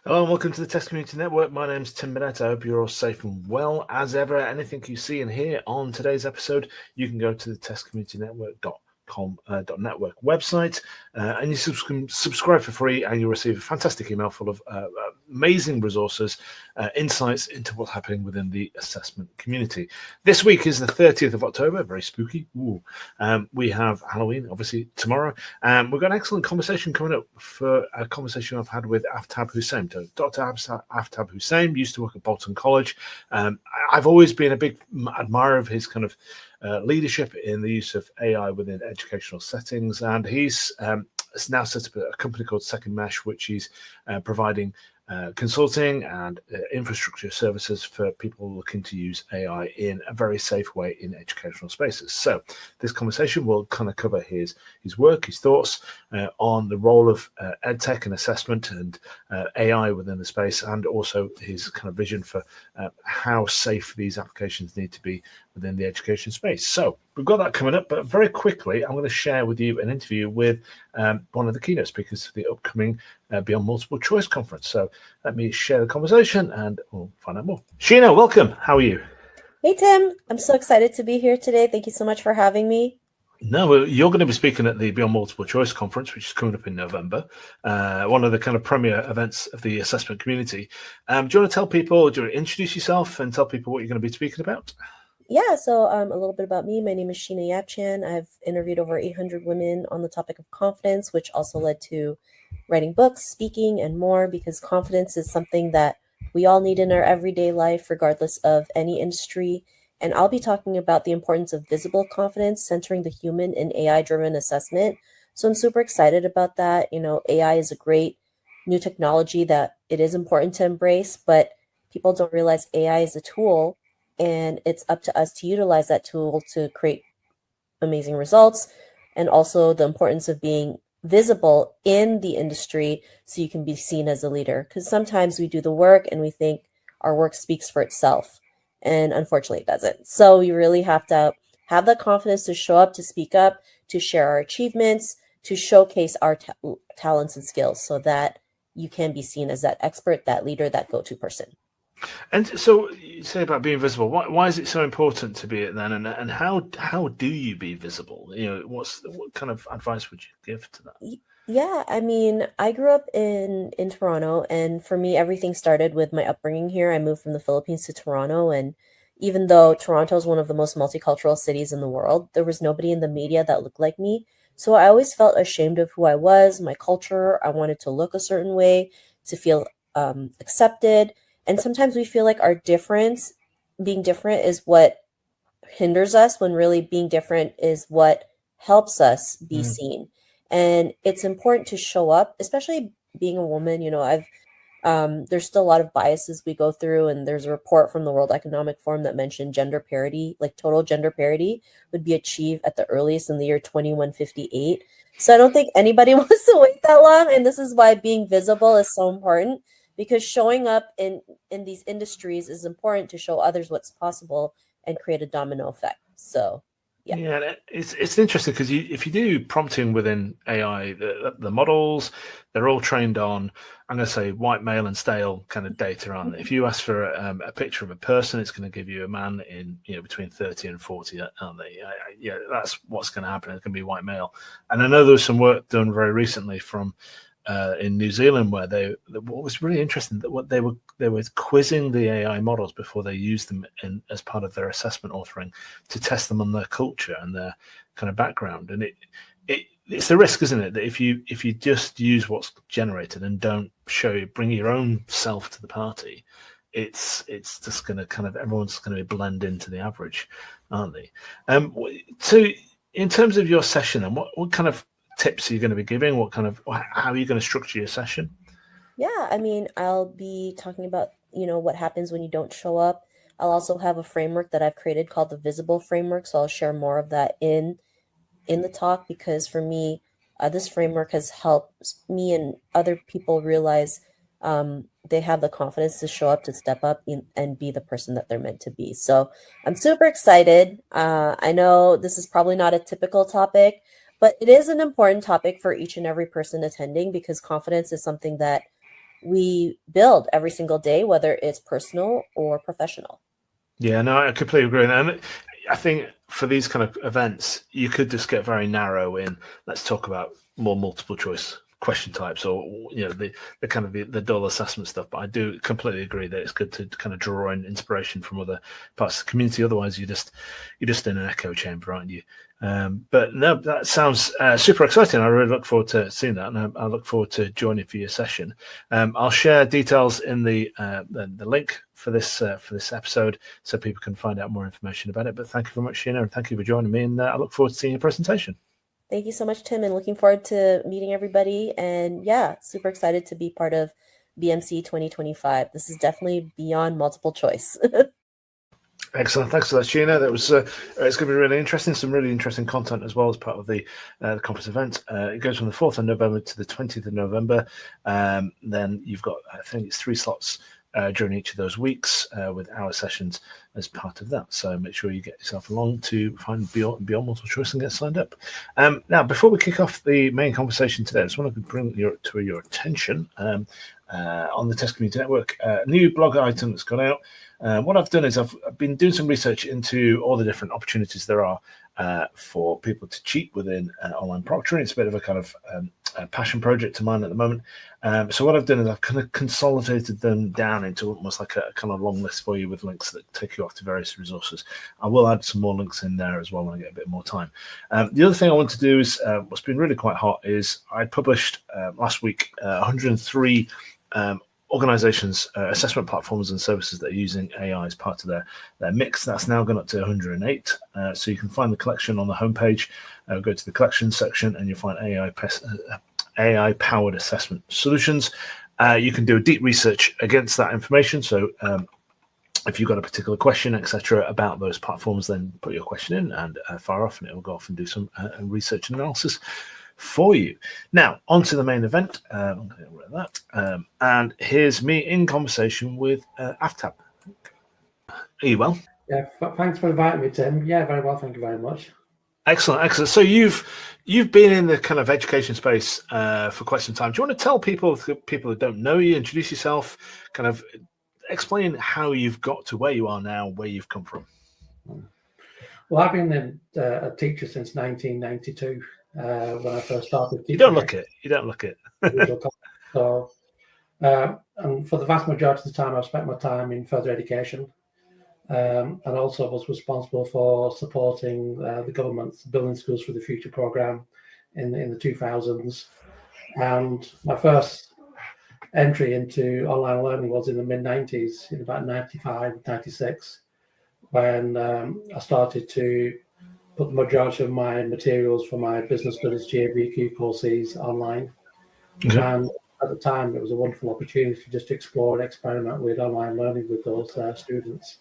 Hello and welcome to the Test Community Network. My name's Tim Burnett. I hope you're all safe and well. As ever, anything you see and hear on today's episode, you can go to the testcommunitynetwork.com.network website and you subscribe for free and you'll receive a fantastic email full of amazing resources, insights into what's happening within the assessment community. This week is the 30th of October, very spooky. We have Halloween, obviously, tomorrow. We've got an excellent conversation coming up for a conversation I've had with Aftab Hussain. So Dr. Aftab Hussain used to work at Bolton College. I've always been a big admirer of his kind of leadership in the use of AI within educational settings, and he's now set up a company called Second Mesh, which is providing consulting and infrastructure services for people looking to use AI in a very safe way in educational spaces. So this conversation will kind of cover his work, his thoughts on the role of EdTech and assessment and AI within the space, and also his kind of vision for how safe these applications need to be within the education space. So we've got that coming up, but very quickly, I'm going to share with you an interview with one of the keynote speakers for the upcoming Beyond Multiple Choice conference. So let me share the conversation and we'll find out more. Sheena, welcome. How are you? Hey, Tim. I'm so excited to be here today. Thank you so much for having me. No, you're going to be speaking at the Beyond Multiple Choice conference, which is coming up in November, one of the kind of premier events of the assessment community. Do you want to tell people, do you want to introduce yourself and tell people what you're going to be speaking about? Yeah, so a little bit about me. My name is Sheena Yapchan. I've interviewed over 800 women on the topic of confidence, which also led to writing books, speaking, and more, because confidence is something that we all need in our everyday life, regardless of any industry. And I'll be talking about the importance of visible confidence, centering the human in AI-driven assessment. So I'm super excited about that. You know, AI is a great new technology that it is important to embrace, but people don't realize AI is a tool, and it's up to us to utilize that tool to create amazing results, and also the importance of being visible in the industry so you can be seen as a leader. Because sometimes we do the work and we think our work speaks for itself, and unfortunately it doesn't. So we really have to have the confidence to show up, to speak up, to share our achievements, to showcase our talents and skills so that you can be seen as that expert, that leader, that go-to person. And so you say about being visible. Why is it so important to be it then? And how do you be visible? You know, what kind of advice would you give to that? Yeah, I mean, I grew up in Toronto, and for me, everything started with my upbringing here. I moved from the Philippines to Toronto, and even though Toronto is one of the most multicultural cities in the world, there was nobody in the media that looked like me. So I always felt ashamed of who I was, my culture. I wanted to look a certain way to feel accepted. And sometimes we feel like being different, is what hinders us, when really being different is what helps us be seen. And it's important to show up, especially being a woman. You know, there's still a lot of biases we go through, and there's a report from the World Economic Forum that mentioned gender parity, like total gender parity, would be achieved at the earliest in the year 2158. So I don't think anybody wants to wait that long, and this is why being visible is so important, because showing up in these industries is important to show others what's possible and create a domino effect. So, yeah. Yeah, it's interesting because if you do prompting within AI, the models, they're all trained on, I'm going to say, white male and stale kind of data. On if you ask for a picture of a person, it's going to give you a man in between 30 and 40, aren't they? Yeah, that's what's going to happen. It's going to be white male. And I know there was some work done very recently from in New Zealand where what was really interesting, that what they were quizzing the AI models before they used them as part of their assessment authoring to test them on their culture and their kind of background. And it's the risk, isn't it, that if you just use what's generated and don't bring your own self to the party, it's just going to kind of, everyone's going to blend into the average, aren't they? So in terms of your session, and what kind of tips are you going to be giving? How are you going to structure your session? Yeah, I mean, I'll be talking about, what happens when you don't show up. I'll also have a framework that I've created called the Visible Framework, so I'll share more of that in the talk, because for me, this framework has helped me and other people realize they have the confidence to show up, to step up and be the person that they're meant to be. So I'm super excited. I know this is probably not a typical topic, but it is an important topic for each and every person attending, because confidence is something that we build every single day, whether it's personal or professional. Yeah, no, I completely agree. And I think for these kind of events, you could just get very narrow in, let's talk about more multiple choice question types, or the kind of the dull assessment stuff. But I do completely agree that it's good to kind of draw in inspiration from other parts of the community. Otherwise, you're just in an echo chamber, aren't you? But no, that sounds super exciting. I really look forward to seeing that, and I look forward to joining for your session. I'll share details in the link for this episode, so people can find out more information about it. But thank you very much, Sheena, and thank you for joining me. And I look forward to seeing your presentation. Thank you so much, Tim, and looking forward to meeting everybody. And yeah, super excited to be part of BMC 2025. This is definitely beyond multiple choice. Excellent. Thanks for that, Sheena. That was it's going to be really interesting. Some really interesting content as well as part of the conference event. It goes from the 4th of November to the 20th of November. Then you've got, I think it's 3 slots during each of those weeks with hour sessions as part of that. So make sure you get yourself along to find beyond multiple choice and get signed up. Now, before we kick off the main conversation today, I just want to bring your attention on the Test Community Network, a new blog item that's gone out. What I've done is I've been doing some research into all the different opportunities there are for people to cheat within online proctoring. It's a bit of a kind of a passion project of mine at the moment. So what I've done is I've kind of consolidated them down into almost like a kind of long list for you with links that take you off to various resources. I will add some more links in there as well when I get a bit more time. The other thing I want to do is what's been really quite hot is I published last week 103 organizations, assessment platforms and services that are using AI as part of their mix. That's now gone up to 108. So you can find the collection on the homepage. Go to the collection section and you'll find AI-powered assessment solutions. You can do a deep research against that information. So if you've got a particular question, etc., about those platforms, then put your question in and fire off, and it will go off and do some research and analysis for you. Now, on to the main event. I'm going to get rid of that. And here's me in conversation with Aftab. Are you well? Yeah, thanks for inviting me, Tim. Yeah, very well, thank you very much. Excellent. So you've been in the kind of education space for quite some time. Do you want to tell people who don't know you, introduce yourself, kind of explain how you've got to where you are now, where you've come from? Well, I've been a teacher since 1992. When I first started teaching. You don't look it. So, and for the vast majority of the time, I've spent my time in further education, and also was responsible for supporting the government's Building Schools for the Future program in the 2000s. And my first entry into online learning was in the mid-90s, in about 95, 96, when I started to put the majority of my materials for my business studies GABQ courses online. Okay. And at the time, it was a wonderful opportunity just to explore and experiment with online learning with those students.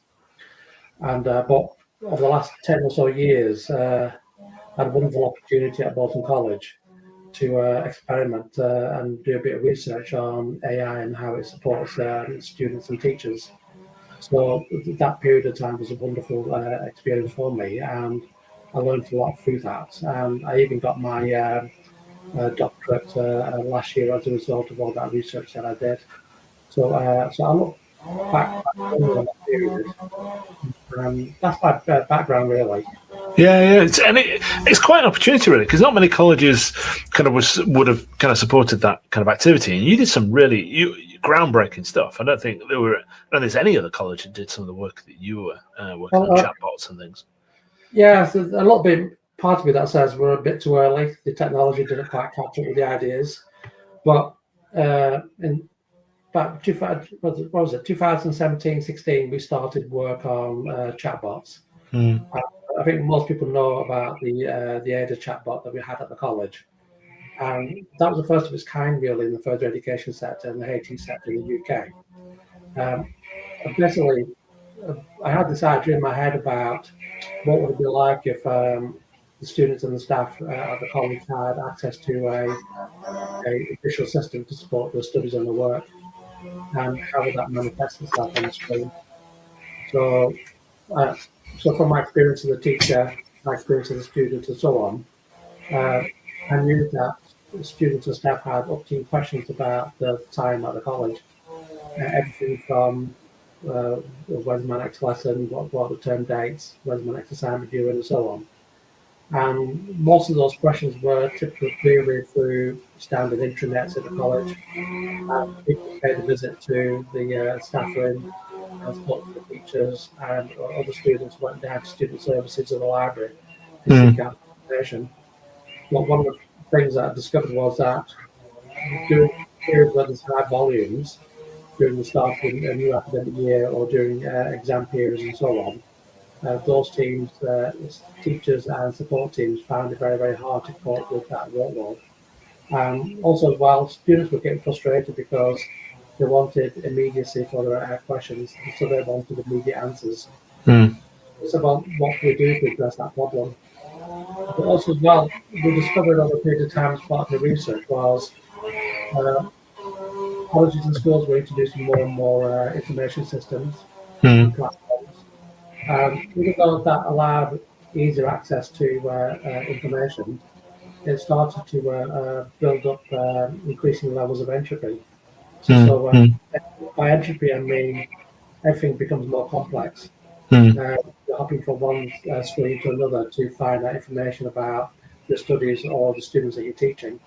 And but over the last 10 or so years, I had a wonderful opportunity at Bolton College to experiment and do a bit of research on AI and how it supports students and teachers. So that period of time was a wonderful experience for me, and I learned a lot through that. And I even got my doctorate last year as a result of all that research that I did. So I look back on that period. That's my background, really. Yeah, it's quite an opportunity, really, because not many colleges kind of would have kind of supported that kind of activity, and you did some really groundbreaking stuff. I don't think there's any other college that did some of the work that you were working on chatbots and things. Yeah, so a lot bit part of me that says we're a bit too early. The technology didn't quite catch up with the ideas, but in about 2017-16, we started work on chatbots. I think most people know about the Ada chatbot that we had at the college, and that was the first of its kind, really, in the further education sector and the HE sector in the UK. Basically, I had this idea in my head about what would it be like if the students and the staff at the college had access to a visual system to support their studies and their work, and how would that manifest itself on the screen. So from my experience as a teacher, my experience as a student, and so on, I knew that students and staff had up to questions about the time at the college. Everything from when's my next lesson, what are the term dates, when's my next assignment due, and so on. And most of those questions were typically queried through standard intranets at the college. People paid a visit to the staff room and spoke to the teachers, and other students went down to student services in the library to seek out information. Well, one of the things that I discovered was that during periods where there's high volumes, during the start of a new academic year or during exam periods and so on, those teams, teachers and support teams, found it very, very hard to cope with that workload. Also, as well, students were getting frustrated because they wanted immediacy for their questions, so they wanted immediate answers. It's about what we do to address that problem. But also, as well, we discovered over a period of time as part of the research was colleges and schools were introducing more and more information systems and platforms. Even though that allowed easier access to information, it started to build up increasing levels of entropy. So by entropy, I mean everything becomes more complex. You're hopping from one screen to another to find out information about your studies or the students that you're teaching.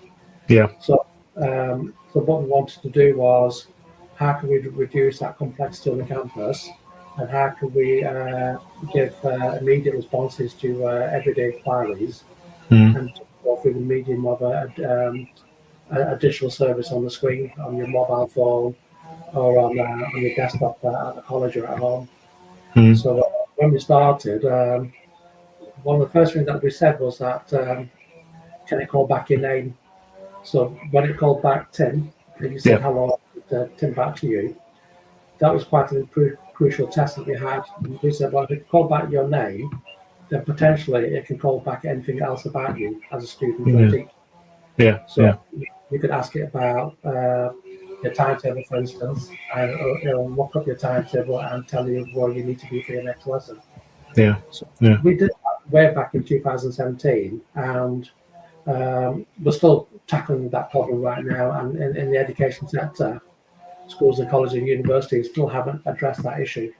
Yeah. So what we wanted to do was, how can we reduce that complexity on the campus, and how can we give immediate responses to everyday inquiries, and go through the medium of a digital service on the screen, on your mobile phone, or on your desktop at the college or at home. So when we started, one of the first things that we said was that, can it call back your name? So when it called back Tim, and you said hello, Tim, back to you, that was quite a crucial test that we had. We said, well, if it called back your name, then potentially it can call back anything else about you as a student or a teacher. So you could ask it about your timetable, for instance, and it'll look up your timetable and tell you where you need to be for your next lesson. We did that way back in 2017, and we're still tackling that problem right now. And in the education sector, schools and colleges and universities still haven't addressed that issue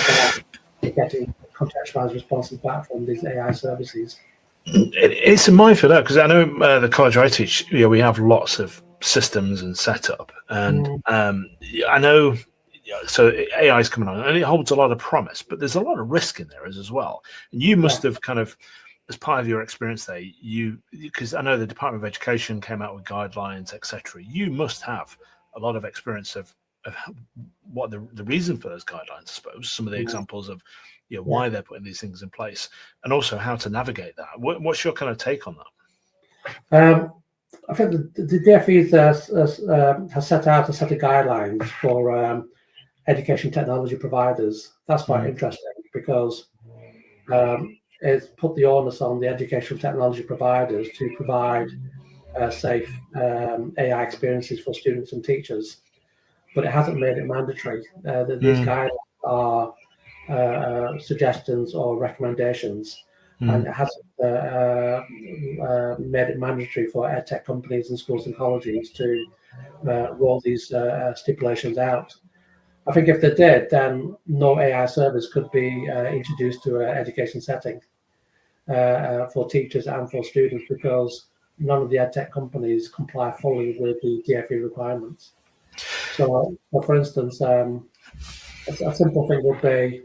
about getting contextualized responses back from these AI services. It's a minefield because I know the college I teach, we have lots of systems and setup, and I know. So AI is coming on, and it holds a lot of promise, but there's a lot of risk in there as well. And you must have kind of, as part of your experience there, because I know the Department of Education came out with guidelines, etc. You must have a lot of experience of what the reason for those guidelines, I suppose. Some of the examples of why they're putting these things in place, and also how to navigate that. What's your kind of take on that? I think the DFE has set out a set of guidelines for education technology providers. That's quite interesting because it's put the onus on the educational technology providers to provide safe AI experiences for students and teachers, but it hasn't made it mandatory. These guidelines are suggestions or recommendations, and it hasn't made it mandatory for EdTech companies and schools and colleges to roll these stipulations out. I think if they did, then no AI service could be introduced to an education setting for teachers and for students, because none of the EdTech companies comply fully with the DFE requirements. So, for instance, a simple thing would be,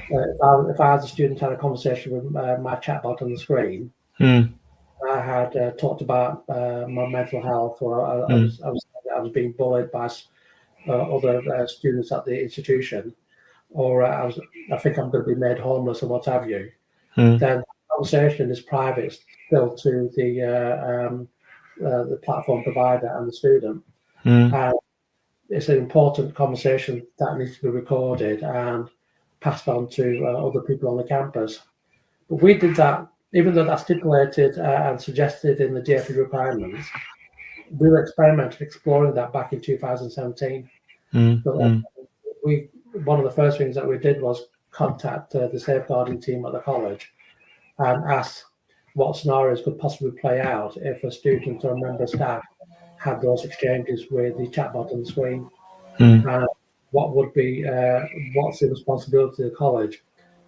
if I as a student had a conversation with my chatbot on the screen, I had talked about my mental health, or I was being bullied by other students at the institution, or I think I'm going to be made homeless, or what have you. Then the conversation is private still to the platform provider and the student. It's an important conversation that needs to be recorded and passed on to other people on the campus. But we did that, even though that's stipulated and suggested in the DFE requirements. We were experimenting, exploring that back in 2017. One of the first things that we did was contact the safeguarding team at the college and ask, what scenarios could possibly play out if a student or a member of staff had those exchanges with the chatbot on the screen. What would be what's the responsibility of the college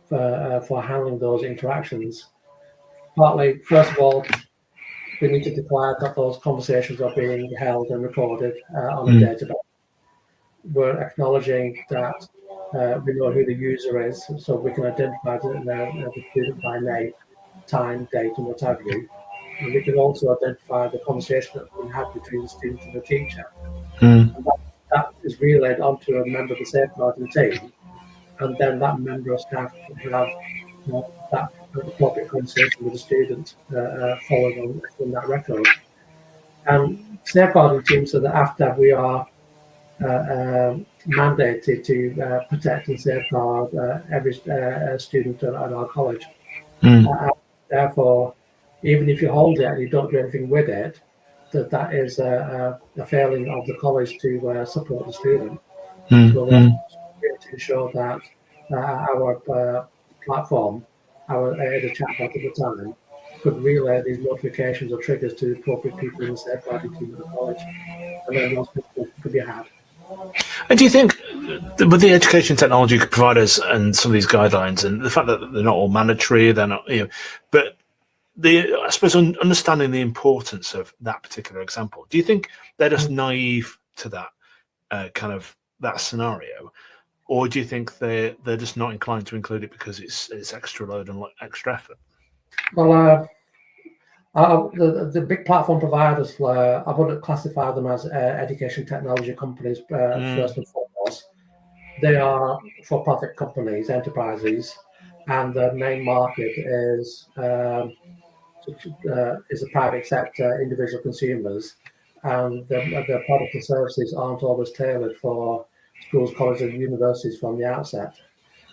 for handling those interactions? Partly, first of all, we need to declare that those conversations are being held and recorded on a database. We're acknowledging that we know who the user is, so we can identify the student by name, time, date, and what have you. And we can also identify the conversation that's been had between the student and the teacher. And that is relayed onto a member of the safeguarding team, and then that member of staff will have that appropriate conversation with the student following on that record. And safeguarding teams, so that after we are mandated to protect and safeguard every student at our college. Therefore, even if you hold it and you don't do anything with it, that is a failing of the college to support the student. So we have to ensure that our platform, the chatbot at the time, could relay these notifications or triggers to the appropriate people in the safeguarding team at the college, and then those people could be had. And do you think, with the education technology providers and some of these guidelines, and the fact that they're not all mandatory, they're not, but I suppose understanding the importance of that particular example, do you think they're just naive to that that scenario, or do you think they're just not inclined to include it because it's extra load and extra effort? Well, the big platform providers, I wouldn't classify them as education technology companies first and foremost. They are for-profit companies, enterprises, and the main market is the private sector, individual consumers, and their product and services aren't always tailored for schools, colleges, and universities from the outset.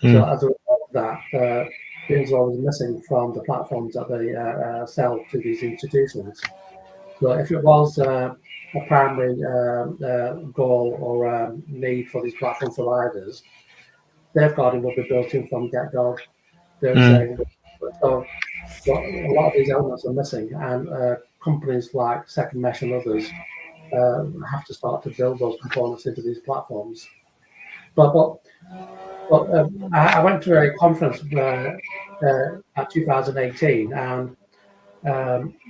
So as a result of that, things are always missing from the platforms that they sell to these institutions. So if it was a primary goal or need for these platform providers, safeguarding will be built in from get-go. They're saying, so a lot of these elements are missing, and companies like Second Mesh and others have to start to build those components into these platforms. But I went to a conference at 2018, and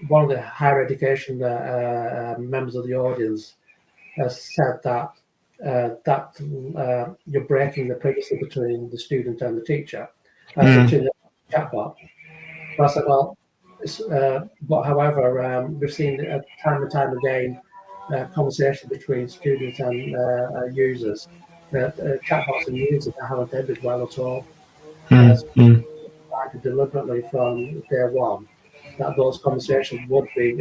one of the higher education members of the audience said that you're breaking the privacy between the student and the teacher, between the chatbot. So I said, well, but however, we've seen time and time again conversation between students and users. Chatbots and users that haven't ended well at all. Deliberately from day one that those conversations would be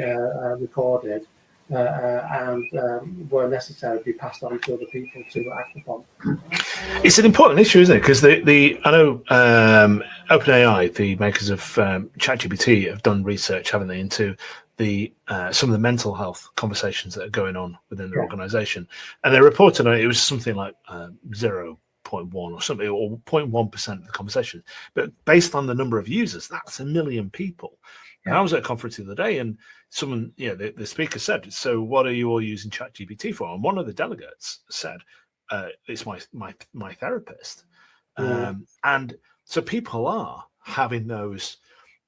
recorded and were necessary to be passed on to other people to act upon. It's an important issue, isn't it? Because I know OpenAI, the makers of ChatGPT, have done research, haven't they, into some of the mental health conversations that are going on within their organization, and they reported on it was something like 0.1 or something, or 0.1% of the conversation. But based on the number of users, that's 1 million people. And I was at a conference the other day, and someone, the speaker said, "So what are you all using ChatGPT for?" And one of the delegates said, "It's my therapist." And so people are having those.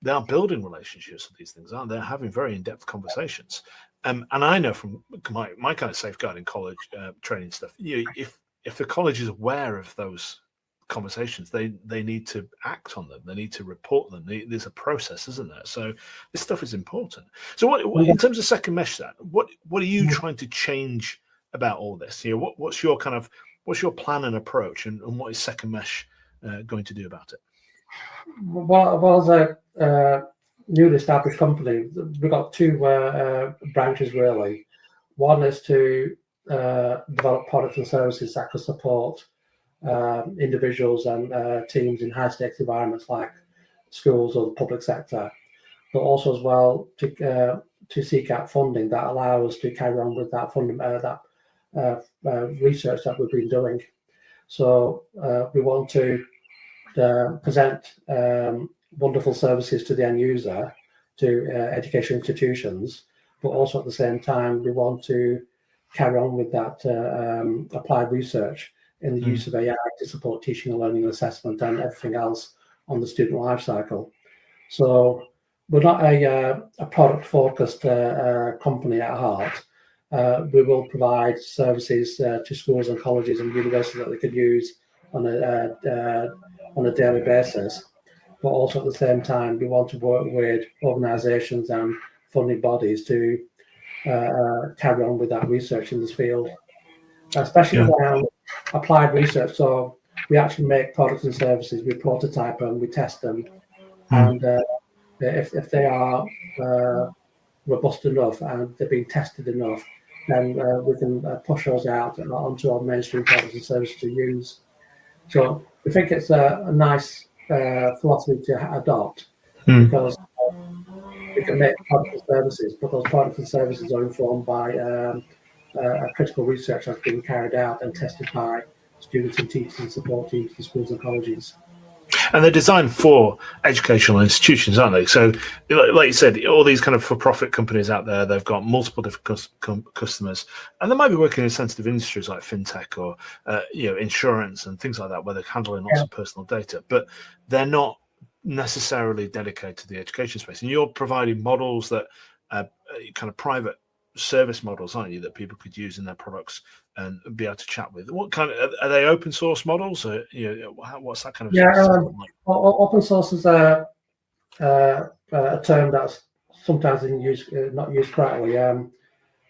They are building relationships with these things, aren't they? They're having very in-depth conversations. And I know from my kind of safeguarding college training stuff, if the college is aware of those conversations, they need to act on them. They need to report them. There's a process, isn't there? So this stuff is important. So what in terms of Second Mesh, what are you trying to change about all this? What's your plan and approach, and what is Second Mesh going to do about it? Well, as a newly established company, we've got two branches really. One is to develop products and services that can support individuals and teams in high-stakes environments like schools or the public sector, but also as well to seek out funding that allow us to carry on with that funding, research that we've been doing. So we want to present wonderful services to the end user, to education institutions, but also at the same time we want to carry on with that applied research in the use of AI to support teaching and learning and assessment and everything else on the student life cycle. So we're not a product-focused company at heart. We will provide services to schools and colleges and universities that they could use on a daily basis. But also at the same time, we want to work with organisations and funding bodies to carry on with that research in this field, especially around applied research. So we actually make products and services, we prototype them, we test them, and if they are robust enough and they're being tested enough, then we can push those out onto our mainstream products and services to use. So we think it's a nice philosophy to adopt, because we can make products and services, but those products and services are informed by critical research that's been carried out and tested by students and teachers and support teams in schools and colleges. And they're designed for educational institutions, aren't they? So, like you said, all these kind of for-profit companies out there, they've got multiple different customers, and they might be working in sensitive industries like fintech or insurance and things like that, where they're handling lots of personal data, but they're not necessarily dedicated to the education space. And you're providing models that kind of private service models, aren't you, that people could use in their products and be able to chat with? What kind of are they open source models? Or, what's that kind of like? Open source is a term that's sometimes not used correctly.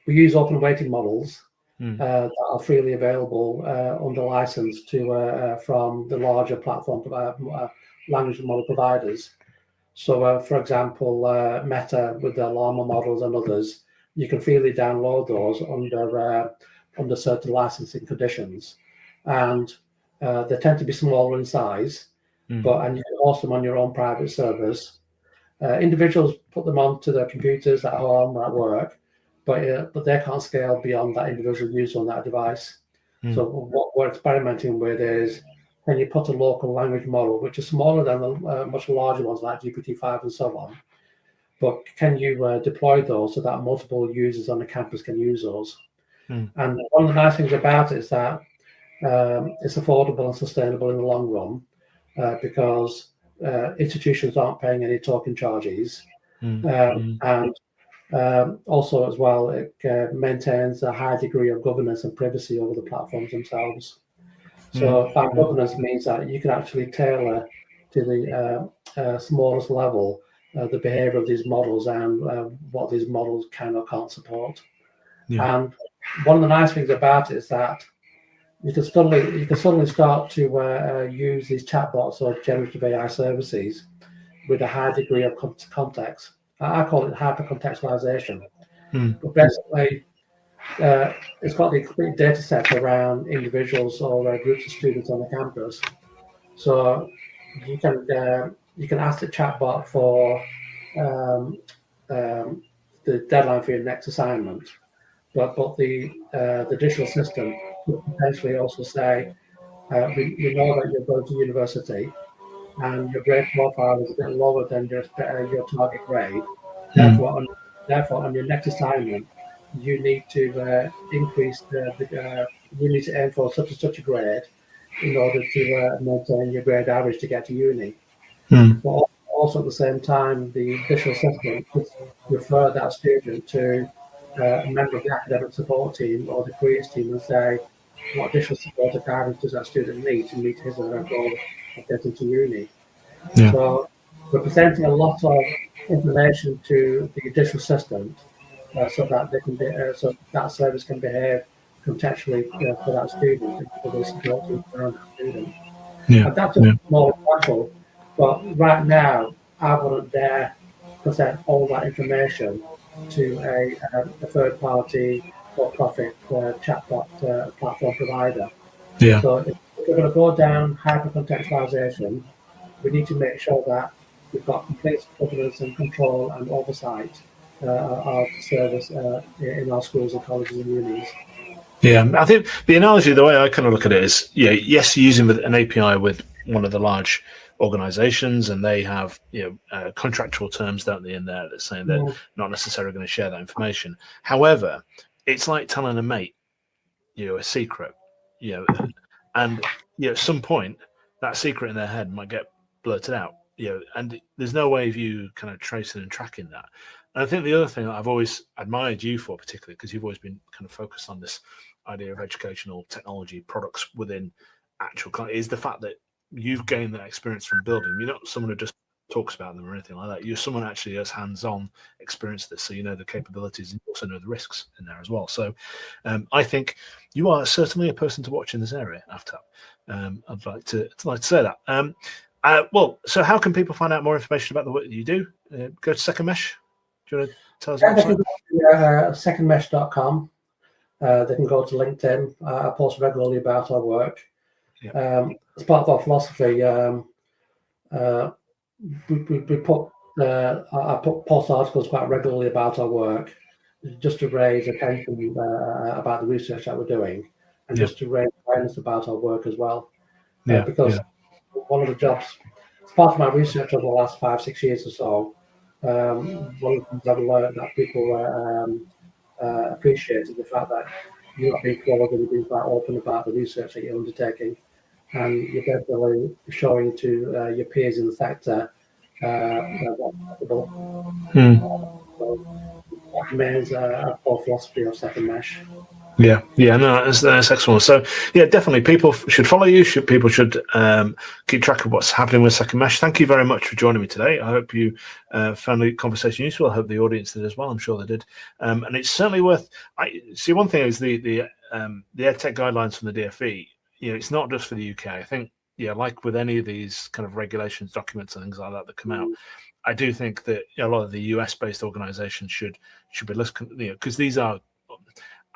We use open weighting models that are freely available under license to from the larger platform language model providers. So, for example, Meta with the Llama models and others, you can freely download those under certain licensing conditions, and they tend to be smaller in size. And you can host them on your own private servers. Individuals put them onto their computers at home or at work, but they can't scale beyond that individual user on that device. So what we're experimenting with is, can you put a local language model, which is smaller than the much larger ones like GPT-5 and so on, but can you deploy those so that multiple users on the campus can use those? And one of the nice things about it is that it's affordable and sustainable in the long run, because institutions aren't paying any token charges. And also as well, it maintains a high degree of governance and privacy over the platforms themselves. So that governance means that you can actually tailor to the smallest level the behavior of these models and what these models can or can't support. And one of the nice things about it is that you can suddenly start to use these chatbots or generative AI services with a high degree of context. I call it hyper-contextualization. But basically, it's got the complete data set around individuals or groups of students on the campus. So you can ask the chatbot for the deadline for your next assignment, but the digital system could potentially also say, we know that you're going to university and your grade profile is a bit lower than your target grade. Therefore, on your next assignment, you need to increase you need to aim for such and such a grade in order to maintain your grade average to get to uni. But also at the same time, the digital system could refer that student to a member of the academic support team or the careers team and say, what additional support or guidance does that student need to meet his or her goal of getting to uni? So we're presenting a lot of information to the digital system so that they can so that service can behave contextually for that student and for the support team around that student. And that's a small example, but right now I wouldn't dare present all that information to a third party for profit chatbot platform provider. So if we're going to go down hyper contextualization, we need to make sure that we've got complete governance and control and oversight of service in our schools and colleges and unis. I think the analogy, the way I kind of look at it is, yes, using an API with one of the large organizations, and they have contractual terms, don't they, in there, that's saying they're not necessarily going to share that information. However, it's like telling a mate a secret, and at some point that secret in their head might get blurted out, and there's no way of you kind of tracing and tracking that. And I think the other thing that I've always admired you for, particularly because you've always been kind of focused on this idea of educational technology products within actual, is the fact that you've gained that experience from building. You're not someone who just talks about them or anything like that. You're someone who actually has hands-on experience this, so you know the capabilities and you also know the risks in there as well. So I think you are certainly a person to watch in this area, Aftab. I'd like to say that. Well, so how can people find out more information about the work that you do? Go to Second Mesh. Do you want to tell us about that? Secondmesh.com. They can go to LinkedIn. I post regularly about our work. Yeah. As part of our philosophy, we put I post articles quite regularly about our work, just to raise attention about the research that we're doing, and just to raise awareness about our work as well. Because one of the jobs, as part of my research over the last 5-6 years or so, one of the things I've learned that people appreciated the fact that you're not being followed and you're being quite open about the research that you're undertaking, and you're definitely showing to your peers in the sector what's possible. So that remains a core philosophy of Second Mesh. No, that's excellent. So, definitely, people should follow you. People should keep track of what's happening with Second Mesh. Thank you very much for joining me today. I hope you found the conversation useful. I hope the audience did as well. I'm sure they did. And it's certainly worth. One thing is the EdTech guidelines from the DfE. It's not just for the UK. I think, like with any of these kind of regulations, documents, and things like that come out, I do think that a lot of the US-based organisations should be listening. Because these are.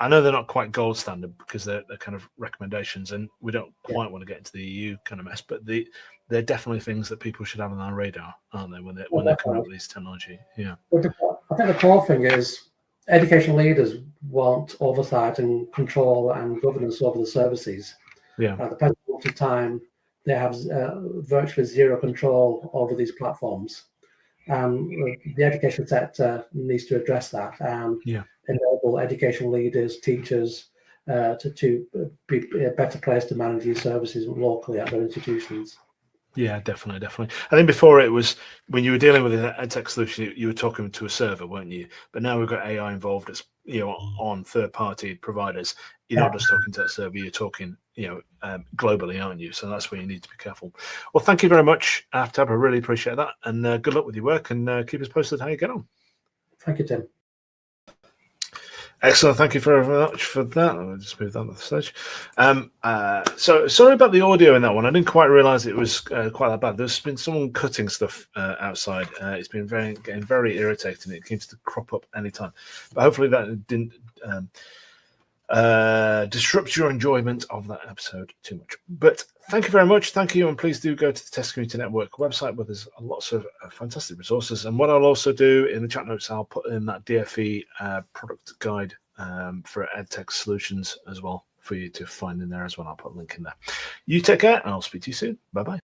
I know they're not quite gold standard because they're kind of recommendations, and we don't quite want to get into the EU kind of mess, but they're definitely things that people should have on their radar, aren't they, when they're coming up with these technology? Yeah. I think the core thing is education leaders want oversight and control and governance over the services. Yeah. At the present time, they have virtually zero control over these platforms. The education sector needs to address that and enable educational leaders, teachers to be a better place to manage these services locally at their institutions. Yeah, definitely. I think before it was when you were dealing with an EdTech solution, you were talking to a server, weren't you? But now we've got AI involved as on third-party providers. You're not just talking to that server; you're talking globally, aren't you? So that's where you need to be careful. Well, thank you very much, Aftab. I really appreciate that, and good luck with your work. And keep us posted how you get on. Thank you, Tim. Excellent. Thank you very much for that. I'll just move that to the stage. So sorry about the audio in that one. I didn't quite realise it was quite that bad. There's been someone cutting stuff outside. It's been getting very irritating. It seems to crop up anytime. But hopefully that didn't disrupt your enjoyment of that episode too much. But thank you very much. Thank you. And please do go to the Test Community Network website where there's lots of fantastic resources. And what I'll also do in the chat notes, I'll put in that DfE product guide for EdTech solutions as well for you to find in there as well. I'll put a link in there. You take care and I'll speak to you soon. Bye-bye.